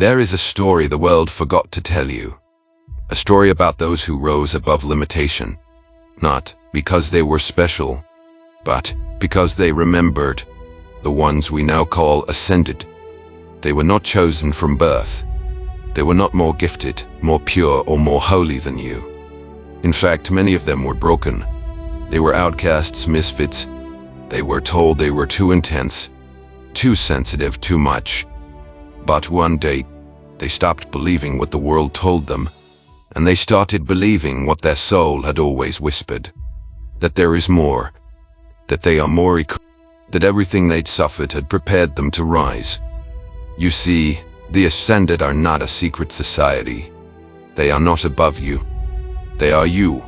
There is a story the world forgot to tell you. A story about those who rose above limitation, not because they were special, but because they remembered, the ones we now call ascended. They were not chosen from birth. They were not more gifted, more pure, or more holy than you. In fact, many of them were broken. They were outcasts, misfits. They were told they were too intense, too sensitive, too much. But one day, they stopped believing what the world told them, and they started believing what their soul had always whispered. That there is more, that they are more that everything they'd suffered had prepared them to rise. You see, the ascended are not a secret society. They are not above you. They are you.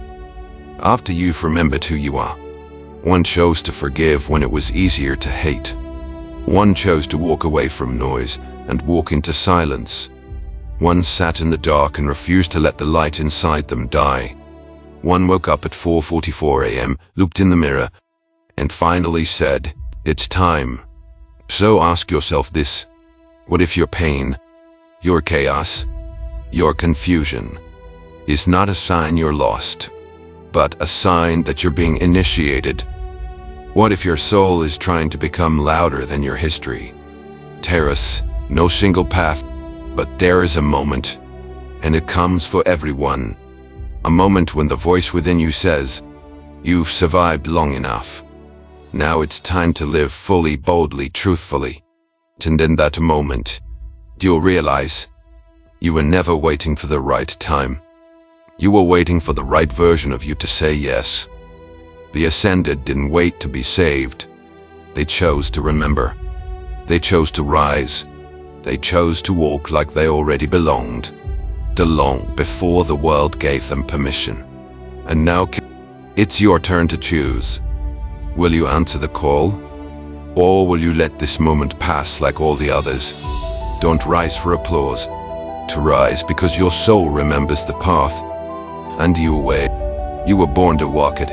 After you've remembered who you are. One chose to forgive when it was easier to hate. One chose to walk away from noise and walk into silence. One sat in the dark and refused to let the light inside them die. One woke up at 4:44 a.m., looked in the mirror, and finally said, "It's time." So ask yourself this: what if your pain, your chaos, your confusion is not a sign you're lost, but a sign that you're being initiated? What if your soul is trying to become louder than your history? Terrace, no single path, but there is a moment, and it comes for everyone. A moment when the voice within you says, "You've survived long enough. Now it's time to live fully, boldly, truthfully." And in that moment, you'll realize you were never waiting for the right time. You were waiting for the right version of you to say yes. The ascended didn't wait to be saved. They chose to remember. They chose to rise. They chose to walk like they already belonged, long before the world gave them permission. And now it's your turn to choose. Will you answer the call? Or will you let this moment pass like all the others? Don't rise for applause. To rise because your soul remembers the path. And you were born to walk it.